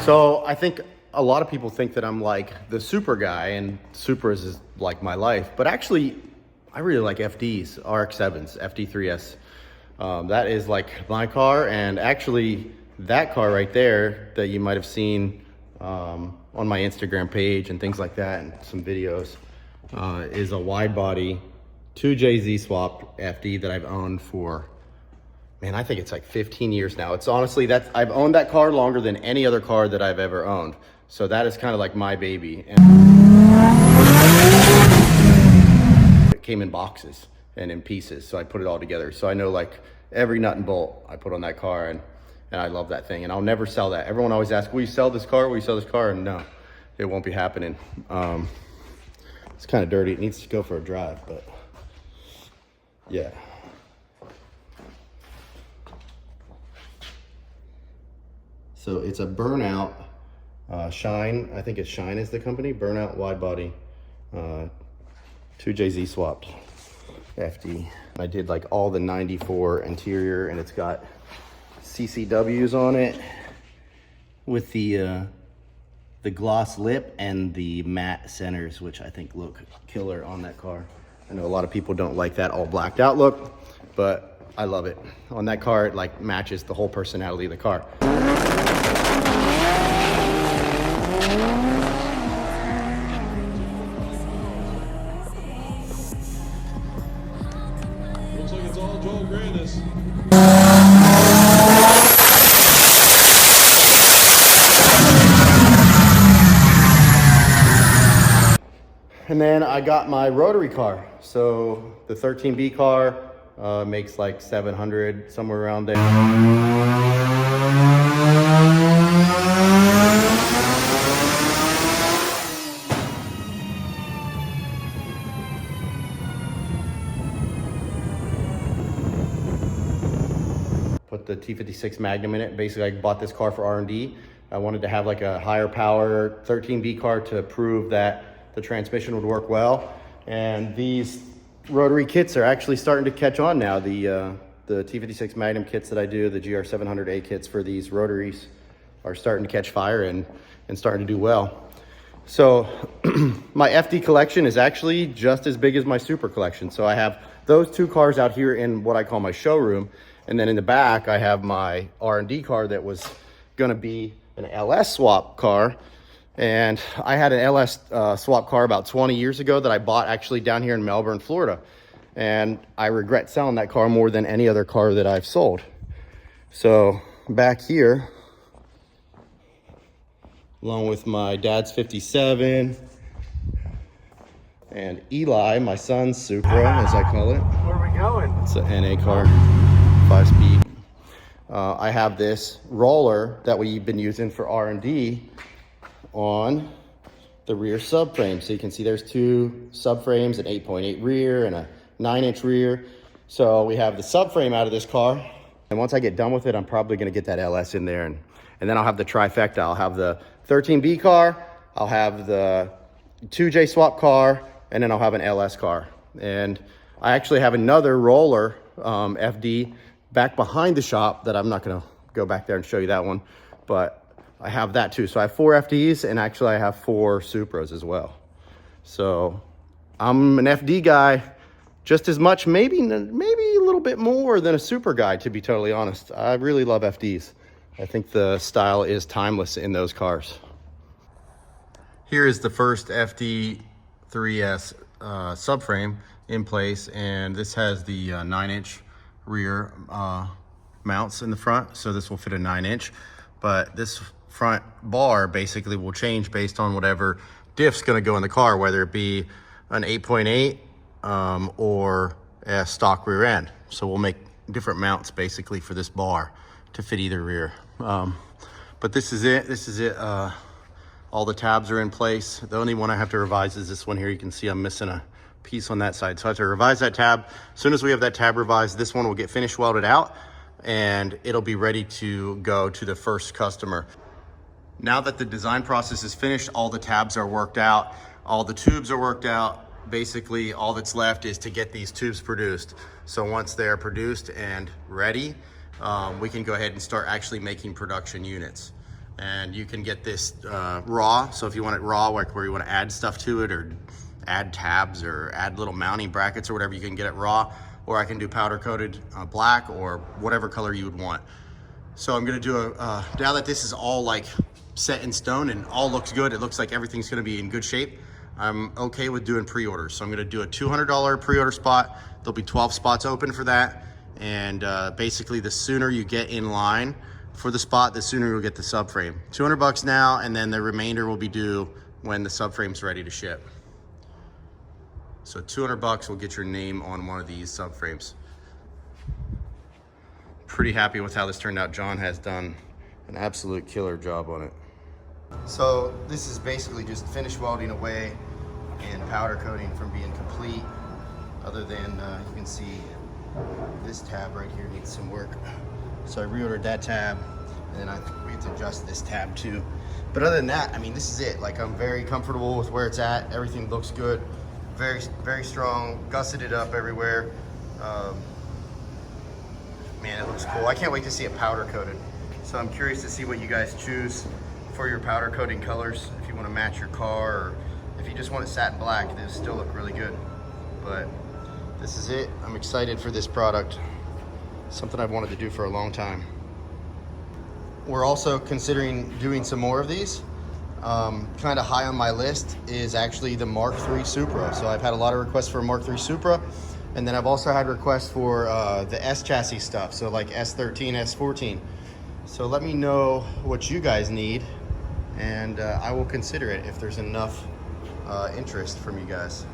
So I think a lot of people think that I'm like the super guy and Supras is like my life, but actually I really like FDs, RX7s, FD3S. That is like my car, and actually that car right there that you might have seen on my Instagram page and things like that and some videos is a wide body 2JZ swapped FD that I've owned for, man, I think it's like 15 years now. It's honestly, I've owned that car longer than any other car that I've ever owned. So that is kind of like my baby. And it came in boxes and in pieces, so I put it all together. So I know like every nut and bolt I put on that car, and I love that thing, and I'll never sell that. Everyone always asks, will you sell this car? Will you sell this car? And no, it won't be happening. It's kind of dirty. It needs to go for a drive, but yeah. So it's a Burnout Shine. I think it's Shine is the company. Burnout wide body 2JZ swapped FD. I did like all the 94 interior, and it's got CCWs on it with the gloss lip and the matte centers, which I think look killer on that car. I know a lot of people don't like that all blacked out look, but I love it. On that car, it like matches the whole personality of the car. Looks like it's all Joel Grannas. And then I got my rotary car. So the 13B car makes like 700, somewhere around there. Put the T56 Magnum in it. Basically, I bought this car for R&D. I wanted to have like a higher power 13B car to prove that the transmission would work well. And these rotary kits are actually starting to catch on now. The T56 Magnum kits that I do, the GR700A kits for these rotaries are starting to catch fire and starting to do well. So my FD collection is actually just as big as my Super collection. So I have those two cars out here in what I call my showroom. And then in the back, I have my R&D car that was gonna be an LS swap car. And I had an LS swap car about 20 years ago that I bought actually down here in Melbourne, Florida. And I regret selling that car more than any other car that I've sold. So back here, along with my dad's 57 and Eli, my son's Supra, as I call it. Where are we going? It's an NA car, 5-speed. I have this roller that we've been using for R&D on the rear subframe. So you can see there's two subframes, an 8.8 rear and a 9-inch rear. So we have the subframe out of this car. And once I get done with it, I'm probably gonna get that LS in there. And then I'll have the trifecta. I'll have the 13B car, I'll have the 2J swap car, and then I'll have an LS car. And I actually have another roller FD back behind the shop that I'm not gonna go back there and show you that one, but I have that too. So I have 4 FDs, and actually I have 4 Supras as well. So I'm an FD guy just as much, maybe a little bit more than a Super guy, to be totally honest. I really love FDs. I think the style is timeless in those cars. Here is the first FD3S subframe in place, and this has the 9-inch rear mounts in the front, so this will fit a 9-inch. But this front bar basically will change based on whatever diff's going to go in the car, whether it be an 8.8 or a stock rear end. So we'll make different mounts basically for this bar to fit either rear. But this is it. All the tabs are in place. The only one I have to revise is this one here. You can see I'm missing a piece on that side, so I have to revise that tab. As soon as we have that tab revised, this one will get finish welded out, and it'll be ready to go to the first customer. Now that the design process is finished, all the tabs are worked out, all the tubes are worked out, basically all that's left is to get these tubes produced. So once they're produced and ready, we can go ahead and start actually making production units. And you can get this raw. So if you want it raw, like where you want to add stuff to it or add tabs or add little mounting brackets or whatever, you can get it raw. Or I can do powder coated black or whatever color you would want. So I'm gonna do now that this is all like set in stone and all looks good, it looks like everything's gonna be in good shape, I'm okay with doing pre-orders. So I'm gonna do a $200 pre-order spot. There'll be 12 spots open for that. And basically the sooner you get in line for the spot, the sooner you'll get the subframe. 200 bucks now, and then the remainder will be due when the subframe's ready to ship. So 200 bucks will get your name on one of these subframes. Pretty happy with how this turned out. John has done an absolute killer job on it. So this is basically just finish welding away and powder coating from being complete, other than you can see this tab right here needs some work. So I reordered that tab, and then we have to adjust this tab too. But other than that, I mean, this is it. Like, I'm very comfortable with where it's at. Everything looks good, very, very strong, gusseted it up everywhere. Man, it looks cool. I can't wait to see it powder coated. So I'm curious to see what you guys choose for your powder coating colors. If you want to match your car, or if you just want it satin black, it'll still look really good. But this is it. I'm excited for this product. Something I've wanted to do for a long time. We're also considering doing some more of these. Kind of high on my list is actually the Mark III Supra. So I've had a lot of requests for a Mark III Supra. And then I've also had requests for the S chassis stuff, so like S13, S14. So let me know what you guys need, and I will consider it if there's enough interest from you guys.